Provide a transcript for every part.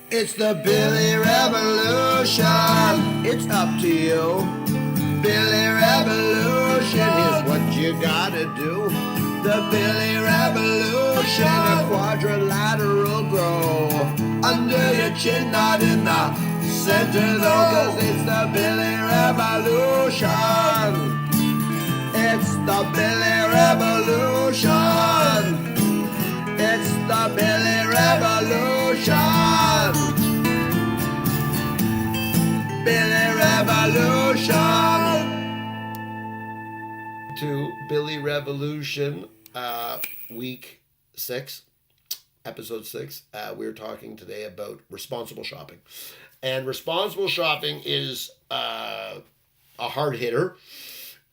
It's the Billy Revolution. It's up to you. Billy Revolution. Here's what you gotta do. The Billy Revolution. A quadrilateral grow. Under your chin, not in the center though. Cause it's the Billy Revolution. It's the Billy Revolution. It's the Billy Revolution. Billy Revolution. To Billy Revolution, week 6, episode 6. We're talking today about responsible shopping. And responsible shopping is a hard hitter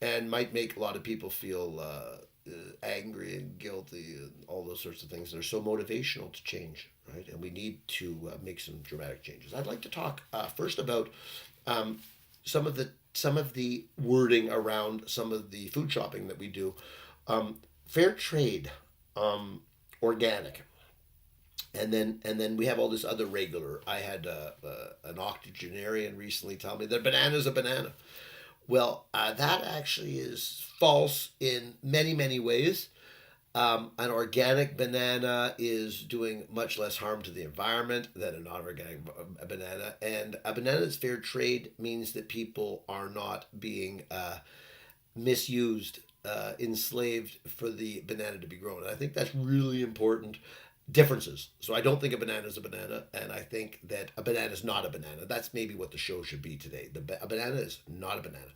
and might make a lot of people feel angry and guilty and all those sorts of things. They're so motivational to change, right? And we need to make some dramatic changes. I'd like to talk first about some of the wording around some of the food shopping that we do. Fair trade, organic. And then we have all this other regular. I had an octogenarian recently tell me that banana's a banana. Well, that actually is false in many, many ways. An organic banana is doing much less harm to the environment than a non-organic banana. And a banana that's fair trade means that people are not being misused, enslaved for the banana to be grown. And I think that's really important. Differences. So I don't think a banana is a banana, and I think that a banana is not a banana. That's maybe what the show should be today. A banana is not a banana.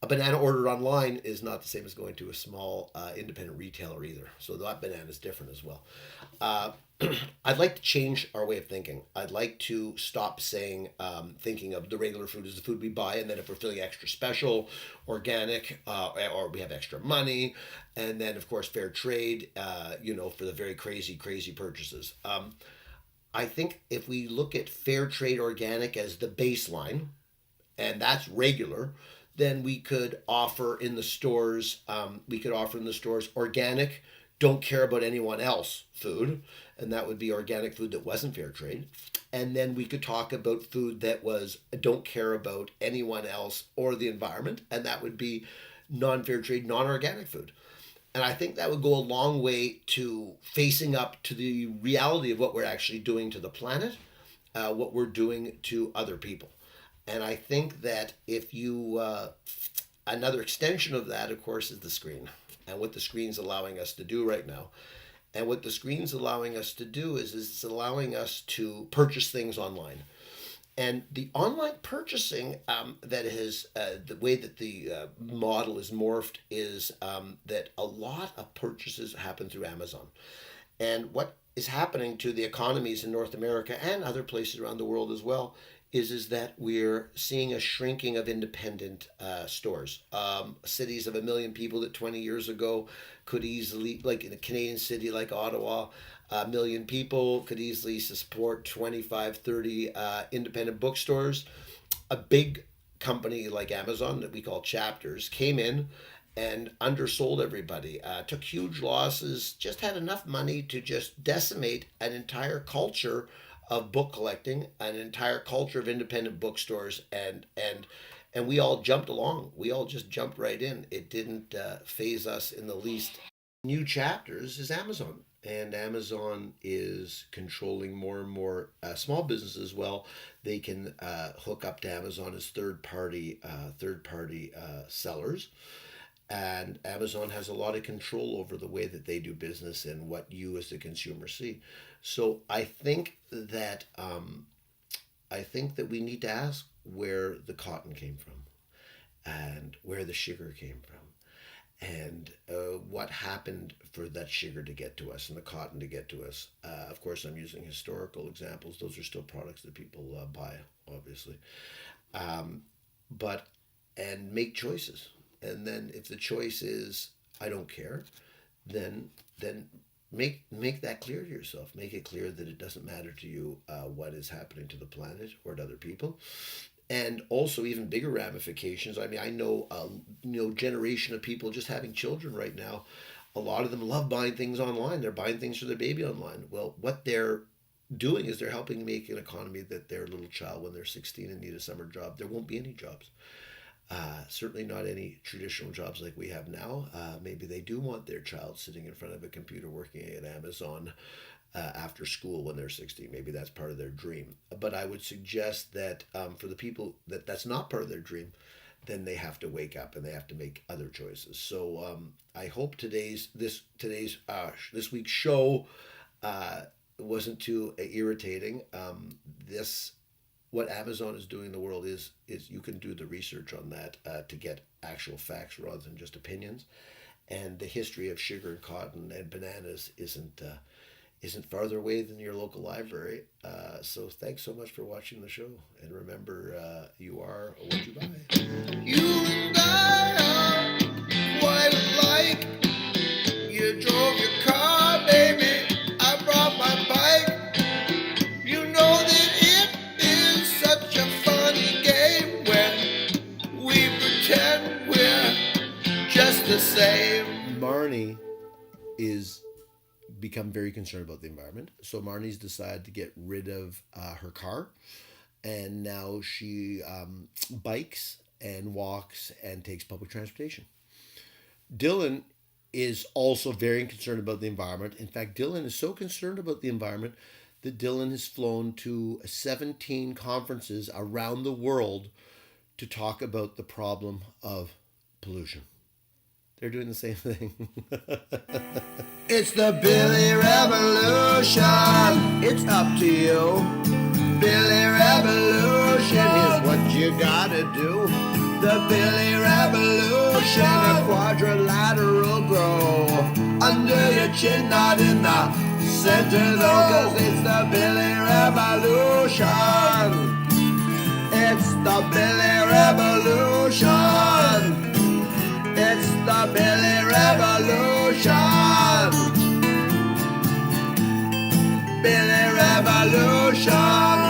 A banana ordered online is not the same as going to a small independent retailer either. So that banana is different as well. I'd like to change our way of thinking. I'd like to stop saying, thinking of the regular food as the food we buy, and then if we're feeling extra special, organic, or we have extra money, and then of course fair trade, for the very crazy purchases. I think if we look at fair trade organic as the baseline, and that's regular, then we could offer in the stores. Organic, don't care about anyone else food, and that would be organic food that wasn't fair trade. And then we could talk about food that was don't care about anyone else or the environment, and that would be non-fair trade, non-organic food. And I think that would go a long way to facing up to the reality of what we're actually doing to the planet, what we're doing to other people. And I think that if you, another extension of that, of course, is the screen and what the screen's allowing us to do right now. And what the screen's allowing us to do is it's allowing us to purchase things online. And the online purchasing that has the way that the model is morphed is that a lot of purchases happen through Amazon. And what is happening to the economies in North America and other places around the world as well is that we're seeing a shrinking of independent stores. Cities of 1 million people that 20 years ago could easily, like in a Canadian city like Ottawa, 1 million people could easily support 25, 30 independent bookstores. A big company like Amazon that we call Chapters came in and undersold everybody, took huge losses, just had enough money to just decimate an entire culture of book collecting, an entire culture of independent bookstores, and we all jumped along. We all just jumped right in. It didn't phase us in the least. New Chapters is Amazon, and Amazon is controlling more and more small businesses as well. They can hook up to Amazon as third party sellers, and Amazon has a lot of control over the way that they do business and what you as the consumer see. So I think that we need to ask where the cotton came from and where the sugar came from and what happened for that sugar to get to us and the cotton to get to us. Of course, I'm using historical examples. Those are still products that people buy, obviously. But and make choices. And then if the choice is I don't care, then make that clear to yourself. Make it clear that it doesn't matter to you what is happening to the planet or to other people. And also even bigger ramifications. I mean, I know generation of people just having children right now. A lot of them love buying things online. They're buying things for their baby online. Well, what they're doing is they're helping make an economy that their little child, when they're 16 and need a summer job, there won't be any jobs. Certainly not any traditional jobs like we have now. Maybe they do want their child sitting in front of a computer working at Amazon after school when they're 16. Maybe that's part of their dream. But I would suggest that for the people that's not part of their dream, then they have to wake up and they have to make other choices. So I hope this week's show wasn't too irritating. This What Amazon is doing in the world is you can do the research on that to get actual facts rather than just opinions. And the history of sugar and cotton and bananas isn't farther away than your local library. So thanks so much for watching the show. And remember, you are what you buy. You and I are quite alike. You drove your car, baby. I brought my bike. You know that it is such a funny game when we pretend we're just the same. Marnie is become very concerned about the environment. So Marnie's decided to get rid of her car. And now she bikes and walks and takes public transportation. Dylan is also very concerned about the environment. In fact, Dylan is so concerned about the environment that Dylan has flown to 17 conferences around the world to talk about the problem of pollution. They're doing the same thing. It's the Billy Revolution. It's up to you. Billy Revolution. Here's what you gotta do. The Billy Revolution. A quadrilateral grow under your chin, not in the center though, 'cause it's the Billy Revolution. It's the Billy Revolution. It's the Billy Revolution. Billy Revolution.